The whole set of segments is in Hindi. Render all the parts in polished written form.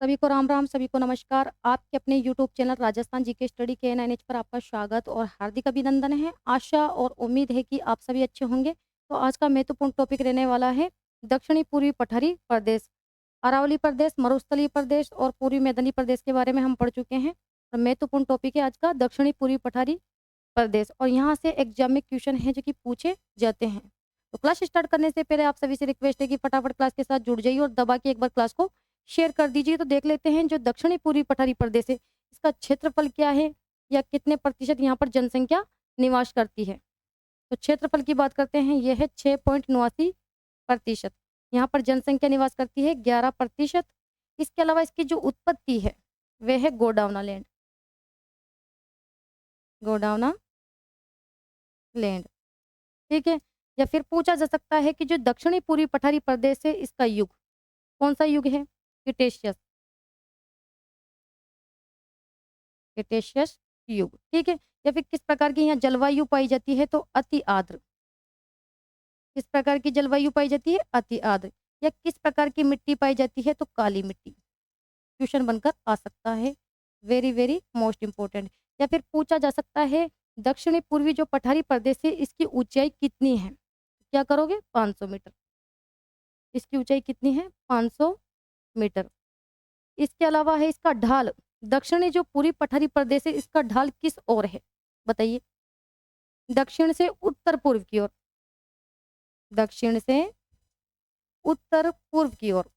सभी को राम राम, सभी को नमस्कार। आपके अपने YouTube channel Rajasthan GK study के 9H पर आपका स्वागत और हार्दिक अभिनंदन है। आशा और उम्मीद है कि आप सभी अच्छे होंगे। तो आज का महत्वपूर्ण टॉपिक रहने वाला है दक्षिणी पूर्वी पठारी प्रदेश, अरावली प्रदेश, मरुस्थलीय प्रदेश और पूर्वी मैदानी प्रदेश के बारे में हम पढ़ चुके हैं। और महत्वपूर्ण टॉपिक है आज का दक्षिणी पूर्वी पठारी प्रदेश और यहाँ से एग्जाम में क्वेश्चन है जो कि पूछे जाते हैं। तो क्लास स्टार्ट करने से पहले आप सभी से रिक्वेस्ट है कि फटाफट क्लास के साथ जुड़ जाइए और दबा के एक बार क्लास को शेयर कर दीजिए। तो देख लेते हैं जो दक्षिणी पूर्वी पठारी प्रदेश है इसका क्षेत्रफल क्या है या कितने प्रतिशत यहाँ पर जनसंख्या निवास करती है। तो क्षेत्रफल की बात करते हैं, यह है 6.89%। यहाँ पर जनसंख्या निवास करती है 11%। इसके अलावा इसकी जो उत्पत्ति है वह है गोंडवाना लैंड, गोंडवाना लैंड। ठीक है। या फिर पूछा जा सकता है कि जो दक्षिणी पूर्वी पठारी प्रदेश है इसका युग कौन सा युग है? क्रिटेशियस, क्रिटेशियस युग। ठीक है। या फिर किस प्रकार की यहाँ जलवायु पाई जाती है? तो अति आर्द्र। किस प्रकार की जलवायु पाई जाती है? अति आर्द्र। या किस प्रकार की मिट्टी पाई जाती है? तो काली मिट्टी। क्वेश्चन बनकर आ सकता है, वेरी वेरी मोस्ट इंपोर्टेंट। या फिर पूछा जा सकता है दक्षिणी पूर्वी जो पठारी प्रदेश है इसकी ऊंचाई कितनी है? क्या करोगे? 500 मीटर। इसकी ऊंचाई कितनी है? 500 मीटर। इसके अलावा है इसका ढाल, दक्षिणी जो पूरी पठारी प्रदेश है इसका ढाल किस ओर है? बताइए। दक्षिण से उत्तर पूर्व की ओर, दक्षिण से उत्तर पूर्व की ओर,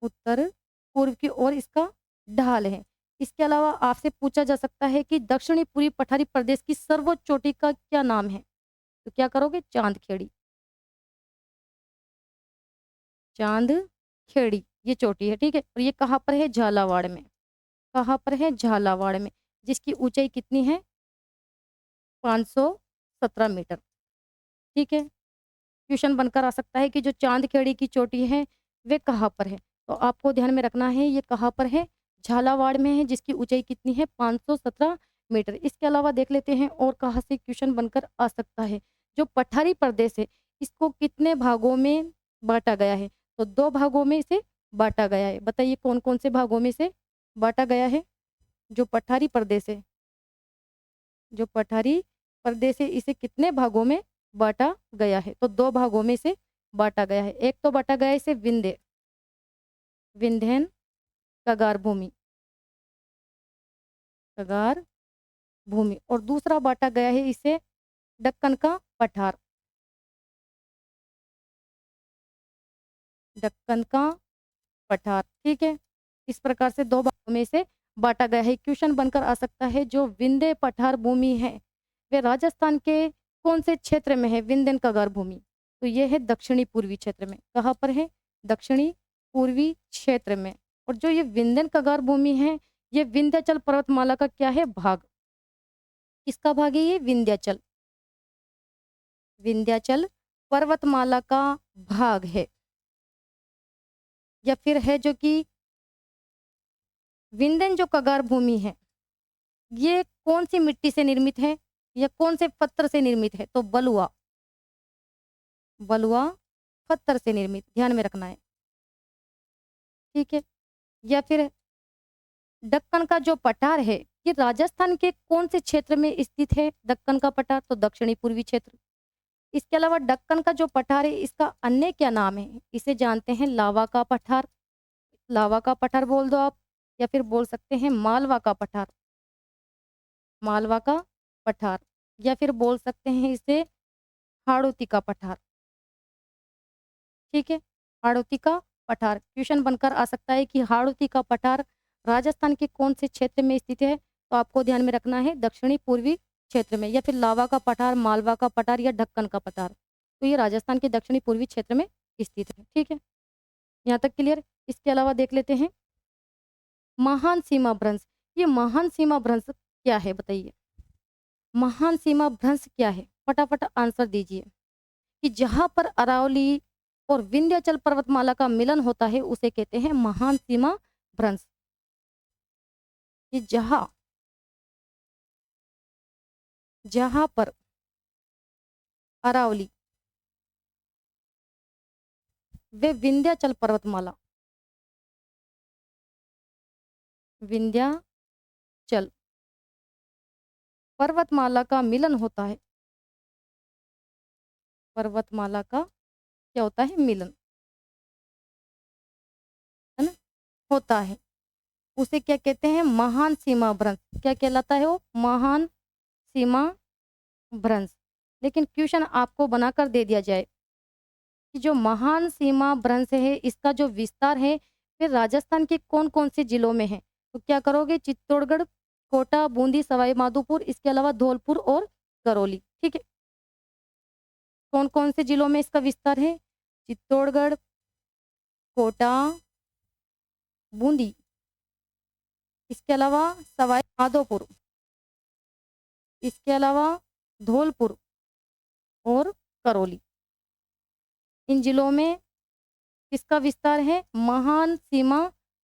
उत्तर पूर्व की ओर इसका ढाल है। इसके अलावा आपसे पूछा जा सकता है कि दक्षिणी पूर्वी पठारी प्रदेश की सर्वोच्च चोटी का क्या नाम है? तो क्या करोगे? चांदखेड़ी। चांदखेड़ी ये चोटी है। ठीक है। और ये कहाँ पर है? झालावाड़ में। कहाँ पर है? झालावाड़ में। जिसकी ऊंचाई कितनी है? 517 मीटर। ठीक है। क्वेश्चन बनकर आ सकता है कि जो चांदखेड़ी की चोटी है वे कहाँ पर है? तो आपको ध्यान में रखना है ये कहाँ पर है? झालावाड़ में है, जिसकी ऊंचाई कितनी है? 517 मीटर। इसके अलावा देख लेते हैं और कहाँ से क्वेश्चन बनकर आ सकता है। जो पठारी प्रदेश है इसको कितने भागों में बांटा गया है? तो 2 भागों में इसे बांटा गया है। बताइए कौन कौन से भागों में से बांटा गया है? जो पठारी प्रदेश है, जो पठारी प्रदेश है इसे कितने भागों में बांटा गया है? तो 2 भागों में से बांटा गया है। एक तो बांटा गया है इसे विंध्यन कगार भूमि, कगार भूमि, और दूसरा बांटा गया है इसे दक्कन का पठार, दक्कन का पठार। ठीक है। इस प्रकार से 2 भागों में से बांटा गया है। क्वेश्चन बनकर आ सकता है जो विंध्य पठार भूमि है वे राजस्थान के कौन से क्षेत्र में है? विंध्यन कगार भूमि। तो ये है दक्षिणी पूर्वी क्षेत्र में। कहाँ पर है? दक्षिणी पूर्वी क्षेत्र में। और जो ये विंध्यन कगार भूमि है ये विंध्याचल पर्वतमाला का क्या है? भाग। किसका भाग है ये? विंध्याचल, विंध्याचल पर्वतमाला का भाग है। या फिर है जो कि विंध्यन जो कगार भूमि है ये कौन सी मिट्टी से निर्मित है या कौन से पत्थर से निर्मित है? तो बलुआ, बलुआ पत्थर से निर्मित, ध्यान में रखना है। ठीक है। या फिर दक्कन का जो पठार है ये राजस्थान के कौन से क्षेत्र में स्थित है? दक्कन का पठार तो दक्षिणी पूर्वी क्षेत्र। इसके अलावा दक्कन का जो पठार है इसका अन्य क्या नाम है? इसे जानते हैं लावा का पठार, लावा का पठार बोल दो आप, या फिर बोल सकते हैं मालवा का पठार, मालवा का पठार, या फिर बोल सकते हैं इसे हाड़ौती का पठार। ठीक है। हाड़ौती का पठार। क्वेश्चन बनकर आ सकता है कि हाड़ौती का पठार राजस्थान के कौन से क्षेत्र में स्थित है? तो आपको ध्यान में रखना है दक्षिणी पूर्वी क्षेत्र में। या फिर लावा का पठार, मालवा का पठार या ढक्कन का पठार, तो ये राजस्थान के दक्षिणी पूर्वी क्षेत्र में स्थित है। ठीक है। यहाँ तक क्लियर। इसके अलावा देख लेते हैं महान सीमा भ्रंश। ये महान सीमा भ्रंश क्या है? बताइए। महान सीमा भ्रंश क्या है? फटाफट आंसर दीजिए। कि जहां पर अरावली और विंध्याचल पर्वतमाला का मिलन होता है उसे कहते हैं महान सीमा भ्रंश। कि जहां जहां पर अरावली वे विंध्याचल पर्वतमाला विंध्याचल पर्वतमाला का मिलन होता है। पर्वतमाला का क्या होता है? मिलन, है ना, होता है। उसे क्या कहते हैं? महान सीमा भ्रंश। क्या कहलाता है वो? महान सीमा भ्रंश। लेकिन क्वेश्चन आपको बनाकर दे दिया जाए कि जो महान सीमा भ्रंश है इसका जो विस्तार है फिर राजस्थान के कौन कौन से जिलों में है, तो क्या करोगे? चित्तौड़गढ़, कोटा, बूंदी, सवाई माधोपुर, इसके अलावा धौलपुर और करौली। ठीक है, कौन कौन से जिलों में इसका विस्तार है? चित्तौड़गढ़, कोटा, बूंदी, इसके अलावा सवाई माधोपुर, इसके अलावा धौलपुर और करौली। इन जिलों में किसका विस्तार है? महान सीमा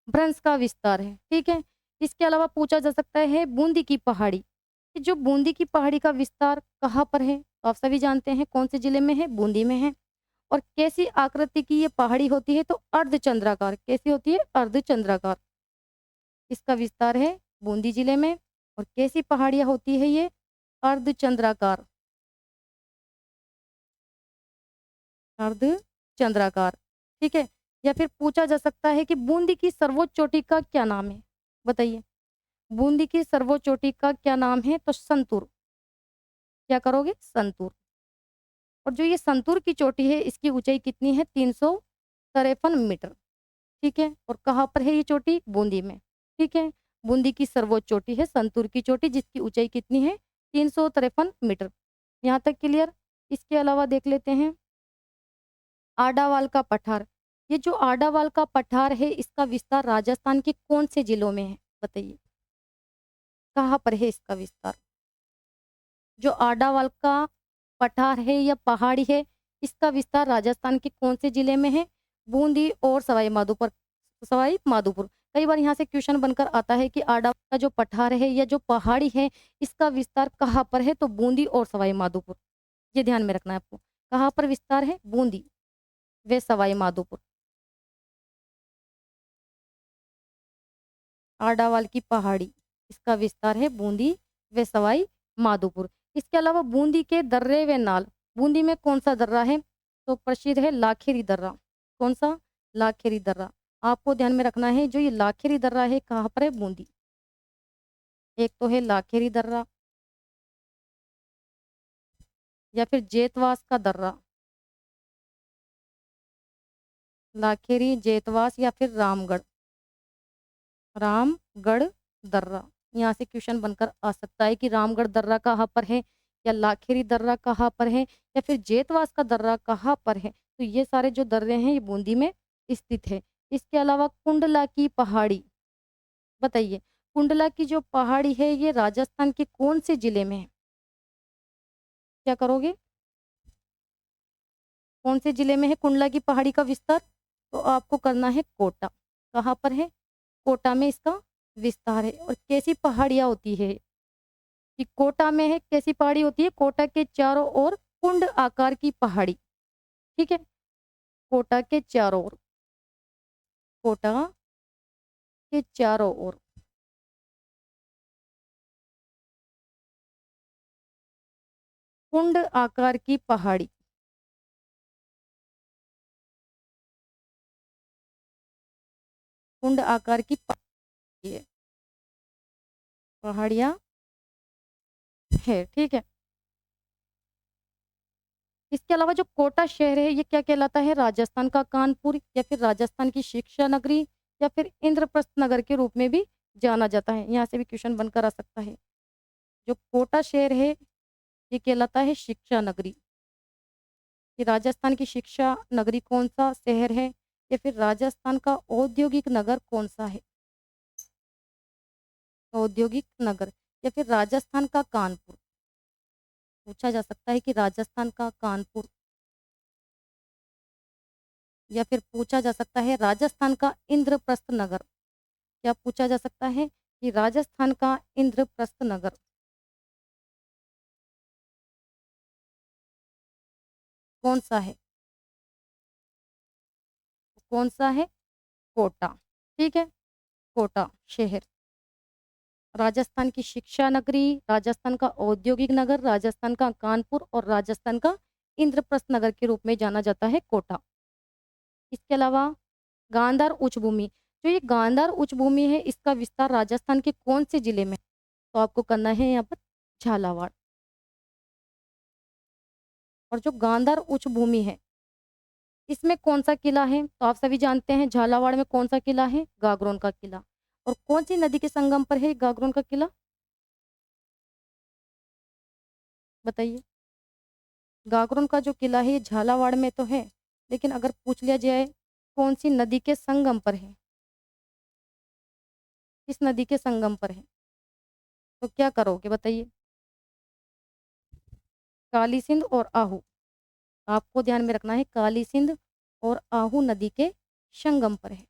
भ्रंश का विस्तार है। ठीक है, इसके अलावा पूछा जा सकता है बूंदी की पहाड़ी, कि जो बूंदी की पहाड़ी का विस्तार कहाँ पर है? तो आप सभी जानते हैं कौन से जिले में है? बूंदी में है। और कैसी आकृति की ये पहाड़ी होती है? तो अर्धचंद्राकार। कैसी होती है? अर्धचंद्राकार। इसका विस्तार है बूंदी जिले में। और कैसी पहाड़ियां होती है ये? अर्धचंद्राकार। अर्धचंद्राकार। ठीक है, या फिर पूछा जा सकता है कि बूंदी की सर्वोच्च चोटी का क्या नाम है? बताइए, बूंदी की सर्वोच्च चोटी का क्या नाम है? तो संतूर। क्या करोगे? संतूर। और जो ये संतूर की चोटी है इसकी ऊंचाई कितनी है? 353 मीटर। ठीक है, और कहाँ पर है ये चोटी? बूंदी में। ठीक है, बूंदी की सर्वोच्च चोटी है संतूर की चोटी, जिसकी ऊंचाई कितनी है? 353 मीटर। यहाँ तक क्लियर? इसके अलावा देख लेते हैं आडावाल का पठार। ये जो आडावाल का पठार है इसका विस्तार राजस्थान के कौन से जिलों में है? बताइए, कहाँ पर है इसका विस्तार? जो आडावाल का पठार है या पहाड़ी है इसका विस्तार राजस्थान के कौन से जिले में है? बूंदी और सवाई माधोपुर। सवाई माधोपुर। कई बार यहाँ से क्वेश्चन बनकर आता है कि आडावाल का जो पठार है या जो पहाड़ी है इसका विस्तार कहाँ पर है? तो बूंदी और सवाई माधोपुर। ये ध्यान में रखना है आपको। कहाँ पर विस्तार है? बूंदी व सवाई माधोपुर। आडावाल की पहाड़ी, इसका विस्तार है बूंदी व सवाई माधोपुर। इसके अलावा बूंदी के दर्रे व नाल। बूंदी में कौन सा दर्रा है? तो प्रसिद्ध है लाखेरी दर्रा। कौन सा? लाखेरी दर्रा। आपको ध्यान में रखना है जो ये लाखेरी दर्रा है कहाँ पर है? बूंदी। एक तो है लाखेरी दर्रा या फिर जेतवास का दर्रा। लाखेरी, जेतवास या फिर रामगढ़। रामगढ़ दर्रा। यहाँ से क्वेश्चन बनकर आ सकता है कि रामगढ़ दर्रा कहाँ पर है, या लाखेरी दर्रा कहाँ पर है, या फिर जेतवास का दर्रा कहाँ पर है। तो ये सारे जो दर्रे हैं ये बूंदी में स्थित है। इसके अलावा कुंडला की पहाड़ी। बताइए, कुंडला की जो पहाड़ी है ये राजस्थान के कौन से जिले में है? क्या करोगे? कौन से जिले में है कुंडला की पहाड़ी का विस्तार? तो आपको करना है कोटा। कहाँ पर है? कोटा में इसका विस्तार है। और कैसी पहाड़ियाँ होती है कि कोटा में है? कैसी पहाड़ी होती है? कोटा के चारों ओर कुंड आकार की पहाड़ी। ठीक है, कोटा के चारों ओर, कोटा के चारों ओर कुंड आकार की पहाड़ी। कुंड आकार की पहाड़ी है, पहाड़ियाँ है। ठीक है, इसके अलावा जो कोटा शहर है ये क्या कहलाता है? राजस्थान का कानपुर, या फिर राजस्थान की शिक्षा नगरी, या फिर इंद्रप्रस्थ नगर के रूप में भी जाना जाता है। यहाँ से भी क्वेश्चन बनकर आ सकता है। जो कोटा शहर है ये कहलाता है शिक्षा नगरी। कि राजस्थान की शिक्षा नगरी कौन सा शहर है, या फिर राजस्थान का औद्योगिक नगर कौन सा है? औद्योगिक नगर, या फिर राजस्थान का कानपुर। पूछा जा सकता है कि राजस्थान का कानपुर, या फिर पूछा जा सकता है राजस्थान का इंद्रप्रस्थ नगर। क्या पूछा जा सकता है कि राजस्थान का इंद्रप्रस्थ नगर कौन सा है? कौन सा है? कोटा। ठीक है, कोटा शहर। राजस्थान की शिक्षा नगरी, राजस्थान का औद्योगिक नगर, राजस्थान का कानपुर और राजस्थान का इंद्रप्रस्थ नगर के रूप में जाना जाता है कोटा। इसके अलावा गांधार उच्च भूमि, जो ये गांधार उच्च भूमि है इसका विस्तार राजस्थान के कौन से जिले में है? तो आपको करना है यहाँ पर झालावाड़। और जो गांधार उच्च भूमि है इसमें कौन सा किला है? तो आप सभी जानते हैं झालावाड़ में कौन सा किला है? गागरोन का किला। और कौन सी नदी के संगम पर है गागरोन का किला? बताइए। गागरोन का जो किला है ये झालावाड़ में तो है, लेकिन अगर पूछ लिया जाए कौन सी नदी के संगम पर है, किस नदी के संगम पर है, तो क्या करोगे बताइए? काली सिंध और आहू। आपको ध्यान में रखना है काली सिंध और आहू नदी के संगम पर है।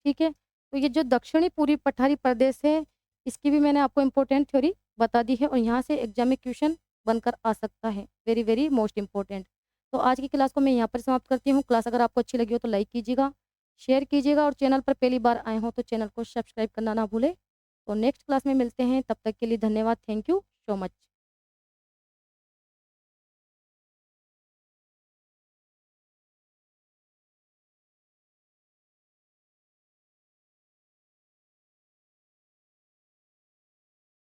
ठीक है, तो ये जो दक्षिणी पूर्वी पठारी प्रदेश है इसकी भी मैंने आपको इम्पोर्टेंट थ्योरी बता दी है और यहाँ से एग्जाम में क्वेश्चन बनकर आ सकता है। Very very most important. तो आज की क्लास को मैं यहाँ पर समाप्त करती हूँ। क्लास अगर आपको अच्छी लगी हो तो लाइक कीजिएगा, शेयर कीजिएगा और चैनल पर पहली बार आए हो तो चैनल को सब्सक्राइब करना ना भूले। तो नेक्स्ट क्लास में मिलते हैं, तब तक के लिए धन्यवाद। Thank you so much.